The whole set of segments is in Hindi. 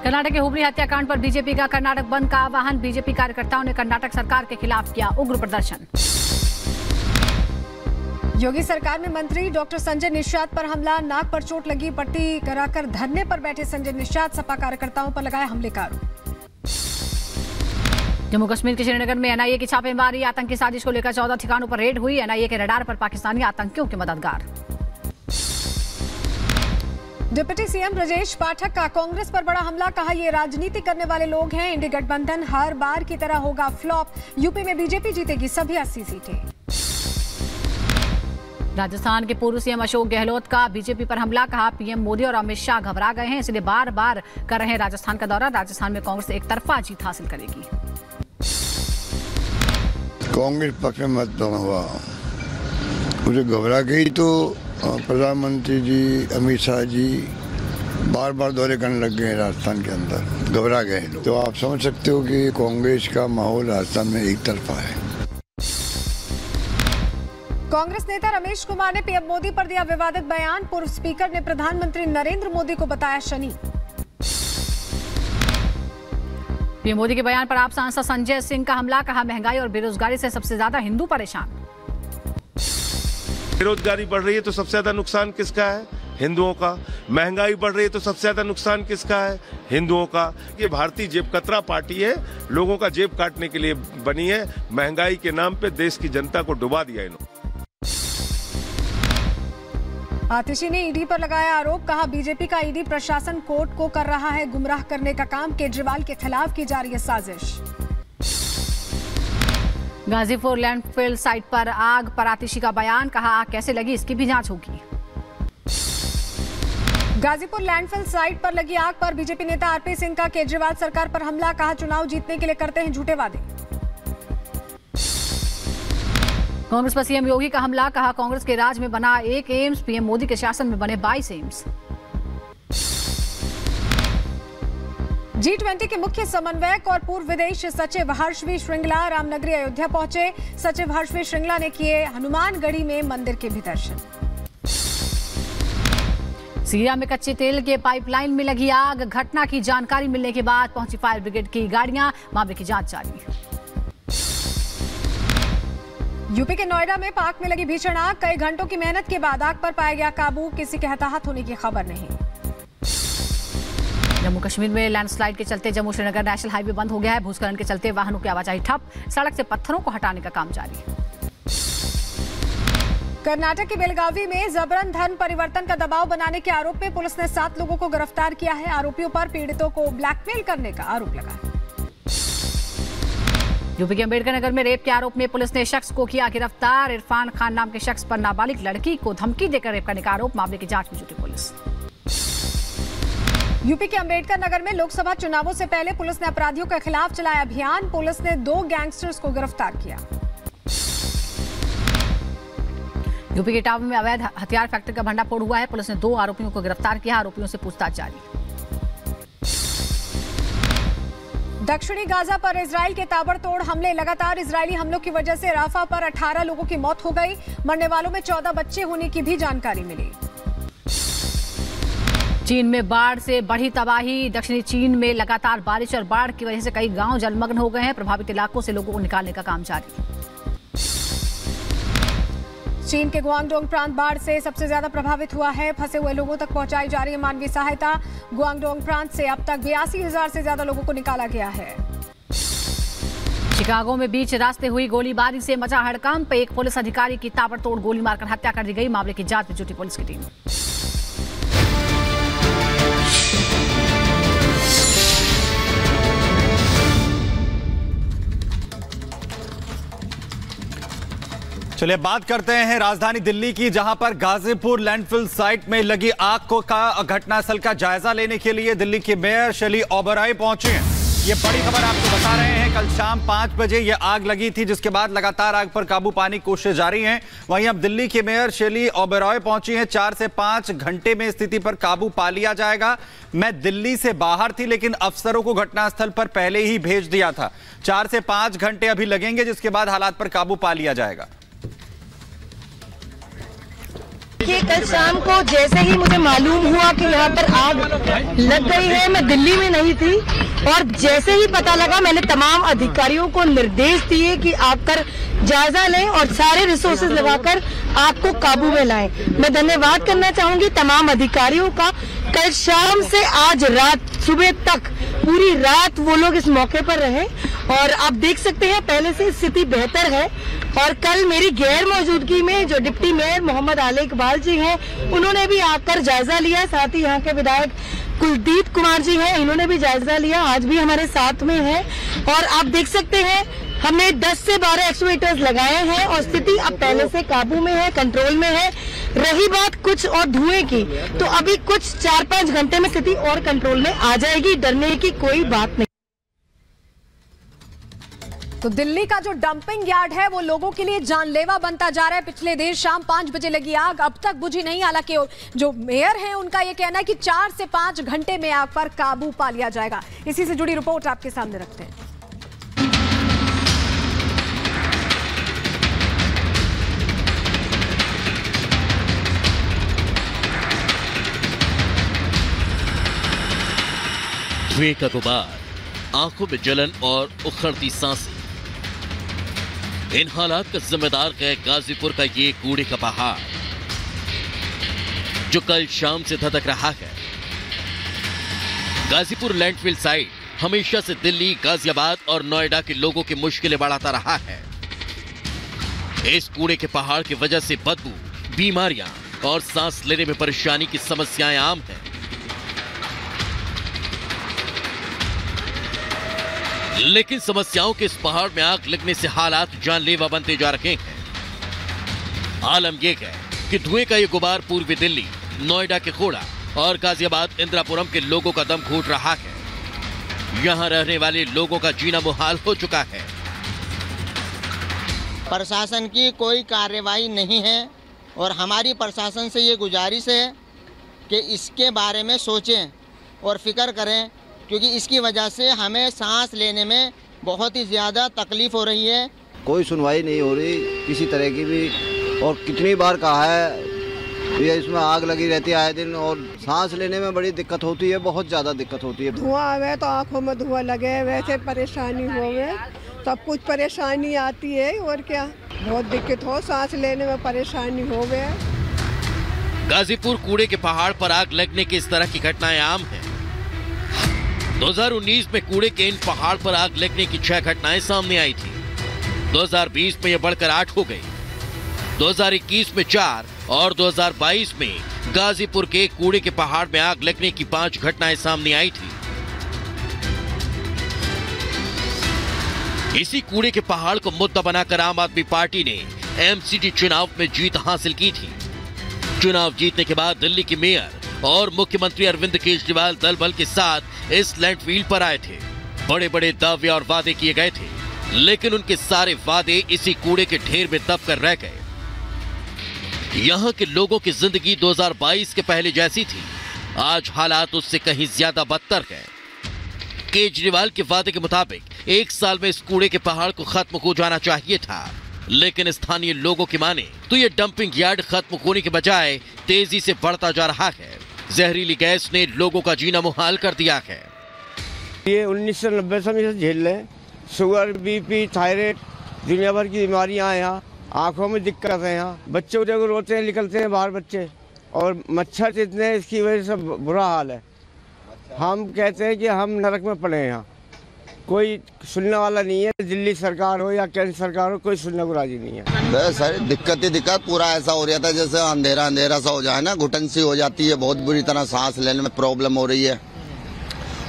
कर्नाटक के हुबली हत्याकांड पर बीजेपी का कर्नाटक बंद का आह्वान। बीजेपी कार्यकर्ताओं ने कर्नाटक सरकार के खिलाफ किया उग्र प्रदर्शन। योगी सरकार में मंत्री डॉक्टर संजय निषाद पर हमला, नाक पर चोट लगी, पट्टी कराकर धरने पर बैठे संजय निषाद, सपा कार्यकर्ताओं पर लगाए हमले का आरोप। जम्मू कश्मीर के श्रीनगर में एनआईए की छापेमारी, आतंकी साजिश को लेकर 14 ठिकानों पर रेड हुई। एनआईए के रडार पर पाकिस्तानी आतंकियों के मददगार। डिप्टी सीएम ब्रजेश पाठक का कांग्रेस पर बड़ा हमला, कहा ये राजनीति करने वाले लोग हैं, इंडी गठबंधन हर बार की तरह होगा फ्लॉप, यूपी में बीजेपी जीतेगी सभी 80 सीटें। राजस्थान के पूर्व सीएम अशोक गहलोत का बीजेपी पर हमला, कहा पीएम मोदी और अमित शाह घबरा गए हैं, इसलिए बार बार कर रहे हैं राजस्थान का दौरा। राजस्थान में कांग्रेस एक तरफा जीत हासिल करेगी। कांग्रेस पक्ष में मतदान हुआ, मुझे घबरा गई तो प्रधानमंत्री जी अमित शाह जी बार बार दौरे करने लग गए राजस्थान के अंदर, घबरा गए लोग। तो आप समझ सकते हो कि कांग्रेस का माहौल राजस्थान में एक तरफा है। कांग्रेस नेता रमेश कुमार ने पीएम मोदी पर दिया विवादित बयान, पूर्व स्पीकर ने प्रधानमंत्री नरेंद्र मोदी को बताया शनि। पीएम मोदी के बयान पर आप सांसद संजय सिंह का हमला, कहा महंगाई और बेरोजगारी से सबसे ज्यादा हिंदू परेशान। बेरोजगारी बढ़ रही है तो सबसे ज्यादा नुकसान किसका है? हिंदुओं का। महंगाई बढ़ रही है तो सबसे ज्यादा नुकसान किसका है? हिंदुओं का। ये भारतीय जेब कतरा पार्टी है, लोगों का जेब काटने के लिए बनी है। महंगाई के नाम पे देश की जनता को डुबा दिया इन्होंने। आतिशी ने ईडी पर लगाया आरोप, कहा बीजेपी का ईडी प्रशासन कोर्ट को कर रहा है गुमराह करने का काम, केजरीवाल के खिलाफ की जा रही है साजिश। गाजीपुर लैंडफिल साइट पर आग पर आतिशी का बयान, कहा आग कैसे लगी इसकी भी जांच होगी। गाजीपुर लैंडफिल साइट पर लगी आग पर बीजेपी नेता आरपी सिंह का केजरीवाल सरकार पर हमला, कहा चुनाव जीतने के लिए करते हैं झूठे वादे। कांग्रेस पर सीएम योगी का हमला, कहा कांग्रेस के राज में बना एक एम्स, पीएम मोदी के शासन में बने 22 एम्स। G20 के मुख्य समन्वयक और पूर्व विदेश सचिव हर्षवी श्रृंगला रामनगरी अयोध्या पहुंचे। सचिव हर्षवी श्रृंगला ने किए हनुमानगढ़ी में मंदिर के भी दर्शन। सीरिया में कच्चे तेल के पाइपलाइन में लगी आग, घटना की जानकारी मिलने के बाद पहुंची फायर ब्रिगेड की गाड़ियां, मामले की जांच जारी। यूपी के नोएडा में पार्क में लगी भीषण आग, कई घंटों की मेहनत के बाद आग पर पाया गया काबू, किसी के हताहत होने की खबर नहीं। जम्मू कश्मीर में लैंडस्लाइड के चलते जम्मू श्रीनगर नेशनल हाईवे बंद हो गया है। भूस्खलन के चलते वाहनों की आवाजाही ठप, सड़क से पत्थरों को हटाने का काम जारी। कर्नाटक के बेलगावी में जबरन धर्म परिवर्तन का दबाव बनाने के आरोप में पुलिस ने 7 लोगों को गिरफ्तार किया है। आरोपियों पर पीड़ितों को ब्लैकमेल करने का आरोप लगा है। यूपी के अम्बेडकर नगर में रेप के आरोप में पुलिस ने शख्स को किया गिरफ्तार। इरफान खान नाम के शख्स पर नाबालिग लड़की को धमकी देकर रेप करने का आरोप, मामले की जांच में जुटी पुलिस। यूपी के अम्बेडकर नगर में लोकसभा चुनावों से पहले पुलिस ने अपराधियों के खिलाफ चलाया अभियान, पुलिस ने 2 गैंगस्टर्स को गिरफ्तार किया। यूपी के इटावा में अवैध हथियार फैक्ट्री का भंडाफोड़ हुआ है, पुलिस ने 2 आरोपियों को गिरफ्तार किया, आरोपियों से पूछताछ जारी। दक्षिणी गाजा पर इजराइल के ताबड़तोड़ हमले, लगातार इजरायली हमलों की वजह से राफा पर 18 लोगों की मौत हो गई, मरने वालों में 14 बच्चे होने की भी जानकारी मिली। चीन में बाढ़ से बढ़ी तबाही, दक्षिणी चीन में लगातार बारिश और बाढ़ की वजह से कई गांव जलमग्न हो गए हैं, प्रभावित इलाकों से लोगों को निकालने का काम जारी। चीन के गुआंगडोंग प्रांत बाढ़ से सबसे ज्यादा प्रभावित हुआ है, फंसे हुए लोगों तक पहुंचाई जा रही है मानवीय सहायता। गुआंगडोंग प्रांत से अब तक 82,000 से ज्यादा लोगों को निकाला गया है। शिकागो में बीच रास्ते हुई गोलीबारी से मचा हड़कंप, एक पुलिस अधिकारी की ताबड़तोड़ गोली मारकर हत्या कर दी गई, मामले की जांच में जुटी पुलिस की टीम। चलिए बात करते हैं राजधानी दिल्ली की, जहां पर गाजीपुर लैंडफिल साइट में लगी आग का घटनास्थल का जायजा लेने के लिए दिल्ली के मेयर शैली ओबेरॉय पहुंचे हैं। ये बड़ी खबर आपको बता रहे हैं। कल शाम 5 बजे ये आग लगी थी, जिसके बाद लगातार आग पर काबू पाने की कोशिश जारी है। वहीं अब दिल्ली के मेयर शैली ओबेरॉय पहुंची हैं। 4 से 5 घंटे में स्थिति पर काबू पा लिया जाएगा। मैं दिल्ली से बाहर थी, लेकिन अफसरों को घटनास्थल पर पहले ही भेज दिया था। 4 से 5 घंटे अभी लगेंगे, जिसके बाद हालात पर काबू पा लिया जाएगा। देखिए कल शाम को जैसे ही मुझे मालूम हुआ कि यहाँ पर आग लग गई है, मैं दिल्ली में नहीं थी, और जैसे ही पता लगा मैंने तमाम अधिकारियों को निर्देश दिए कि आकर जायजा लें और सारे रिसोर्सेज लगाकर आग को काबू में लाएं। मैं धन्यवाद करना चाहूंगी तमाम अधिकारियों का। कल शाम से आज रात सुबह तक पूरी रात वो लोग इस मौके पर रहे और आप देख सकते हैं पहले से स्थिति बेहतर है। और कल मेरी गैर मौजूदगी में जो डिप्टी मेयर मोहम्मद आले इकबाल जी हैं, उन्होंने भी आकर जायजा लिया। साथ ही यहाँ के विधायक कुलदीप कुमार जी हैं, इन्होंने भी जायजा लिया, आज भी हमारे साथ में है। और आप देख सकते हैं हमने 10 से 12 एक्सुएटर्स लगाए हैं और स्थिति अब पहले से काबू में है, कंट्रोल में है। रही बात कुछ और धुएं की, तो अभी कुछ 4-5 घंटे में स्थिति और कंट्रोल में आ जाएगी, डरने की कोई बात नहीं। तो दिल्ली का जो डंपिंग यार्ड है वो लोगों के लिए जानलेवा बनता जा रहा है। पिछले देर शाम 5 बजे लगी आग, अब तक बुझी नहीं। हालांकि जो मेयर है उनका ये कहना है कि 4 से 5 घंटे में आग पर काबू पा लिया जाएगा। इसी से जुड़ी रिपोर्ट आपके सामने रखते हैं। धुएं का गुबार, आंखों में जलन और उखड़ती सांसें। इन हालात का जिम्मेदार है गाजीपुर का ये कूड़े का पहाड़ जो कल शाम से धधक रहा है। गाजीपुर लैंडफिल साइट हमेशा से दिल्ली, गाजियाबाद और नोएडा के लोगों की मुश्किलें बढ़ाता रहा है। इस कूड़े के पहाड़ की वजह से बदबू, बीमारियां और सांस लेने में परेशानी की समस्याएं आम हैं। लेकिन समस्याओं के इस पहाड़ में आग लगने से हालात जानलेवा बनते जा रहे हैं। आलम यह है कि धुएं का ये गुबार पूर्वी दिल्ली, नोएडा के खोड़ा और गाजियाबाद इंदिरापुरम के लोगों का दम घोट रहा है। यहां रहने वाले लोगों का जीना मुहाल हो चुका है। प्रशासन की कोई कार्रवाई नहीं है और हमारी प्रशासन से ये गुजारिश है कि इसके बारे में सोचें और फिक्र करें, क्योंकि इसकी वजह से हमें सांस लेने में बहुत ही ज़्यादा तकलीफ हो रही है। कोई सुनवाई नहीं हो रही किसी तरह की भी, और कितनी बार कहा है ये इसमें आग लगी रहती है आए दिन, और सांस लेने में बड़ी दिक्कत होती है, बहुत ज़्यादा दिक्कत होती है। धुआं आवे तो आँखों में धुआं लगे, वैसे परेशानी होवे, सब कुछ परेशानी आती है और क्या, बहुत दिक्कत हो, सांस लेने में परेशानी होवे। गाजीपुर कूड़े के पहाड़ पर आग लगने की इस तरह की घटनाएं आम हैं। 2019 में कूड़े के इन पहाड़ पर आग लगने की 6 घटनाएं सामने आई थी। 2020 में यह बढ़कर 8 हो गई, 2021 में 4 और 2022 में गाजीपुर के कूड़े के पहाड़ में आग लगने की 5 घटनाएं सामने आई थी। इसी कूड़े के पहाड़ को मुद्दा बनाकर आम आदमी पार्टी ने एमसीडी चुनाव में जीत हासिल की थी। चुनाव जीतने के बाद दिल्ली के मेयर और मुख्यमंत्री अरविंद केजरीवाल दल बल के साथ इस लैंडफील्ड पर आए थे। बड़े बड़े दावे और वादे किए गए थे, लेकिन उनके सारे वादे इसी कूड़े के ढेर में दब कर रह गए। यहां के लोगों की जिंदगी 2022 के पहले जैसी थी, आज हालात उससे कहीं ज्यादा बदतर है। केजरीवाल के वादे के मुताबिक 1 साल में इस कूड़े के पहाड़ को खत्म हो जाना चाहिए था, लेकिन स्थानीय लोगों की माने तो ये डंपिंग यार्ड खत्म होने के बजाय तेजी से बढ़ता जा रहा है। जहरीली गैस ने लोगों का जीना मुहाल कर दिया है। ये 1990 से झेल रहे, शुगर, बीपी, थायराइड, दुनिया भर की बीमारियां हैं यहाँ, आंखों में दिक्कत है यहाँ, बच्चे उठे को रोते हैं, निकलते हैं बाहर बच्चे, और मच्छर इतने हैं, इसकी वजह से बुरा हाल है। हम कहते हैं कि हम नरक में पड़े हैं यहाँ, कोई सुनने वाला नहीं है। दिल्ली सरकार हो या केंद्र सरकार हो, कोई सुनने को राजी नहीं है। सर दिक्कत ही दिक्कत, पूरा ऐसा हो रहा था जैसे अंधेरा अंधेरा सा हो जाए ना, घुटन सी हो जाती है, बहुत बुरी तरह सांस लेने में प्रॉब्लम हो रही है।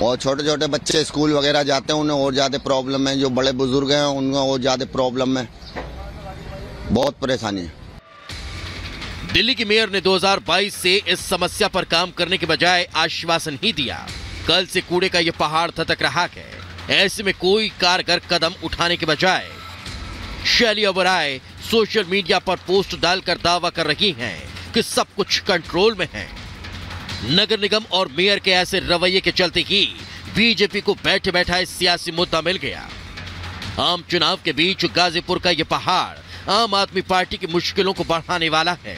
और छोटे छोटे बच्चे स्कूल वगैरह जाते हैं, उन्हें और ज्यादा प्रॉब्लम है। जो बड़े बुजुर्ग हैं उनमें और ज्यादा प्रॉब्लम है, बहुत परेशानी है। दिल्ली की मेयर ने 2022 से इस समस्या पर काम करने के बजाय आश्वासन ही दिया। कल से कूड़े का ये पहाड़ धधक रहा है। ऐसे में कोई कारगर कदम उठाने के बजाय शैली ओबराय सोशल मीडिया पर पोस्ट डालकर दावा कर रही हैं कि सब कुछ कंट्रोल में है। नगर निगम और मेयर के ऐसे रवैये के चलते ही बीजेपी को बैठे बैठाए सियासी मुद्दा मिल गया। आम चुनाव के बीच गाजीपुर का यह पहाड़ आम आदमी पार्टी की मुश्किलों को बढ़ाने वाला है।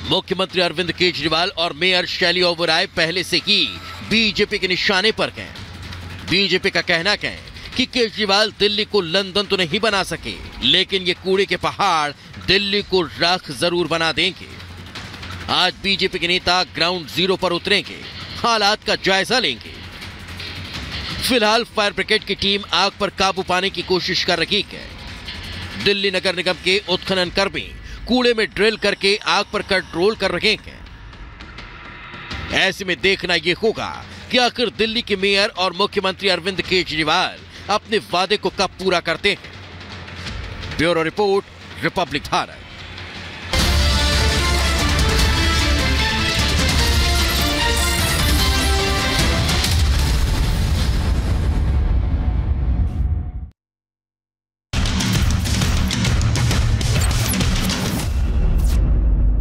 मुख्यमंत्री अरविंद केजरीवाल और मेयर शैली ओबराय पहले से ही बीजेपी के निशाने पर हैं। बीजेपी का कहना है कि केजरीवाल दिल्ली को लंदन तो नहीं बना सके, लेकिन ये कूड़े के पहाड़ दिल्ली को राख जरूर बना देंगे। आज बीजेपी के नेता ग्राउंड जीरो पर उतरेंगे, हालात का जायजा लेंगे। फिलहाल फायर ब्रिगेड की टीम आग पर काबू पाने की कोशिश कर रही है। दिल्ली नगर निगम के उत्खनन कर्मी कूड़े में ड्रिल करके आग पर कंट्रोल कर रहे हैं। ऐसे में देखना यह होगा कि आखिर दिल्ली के मेयर और मुख्यमंत्री अरविंद केजरीवाल अपने वादे को कब पूरा करते हैं। Bureau report, Republic Bharat.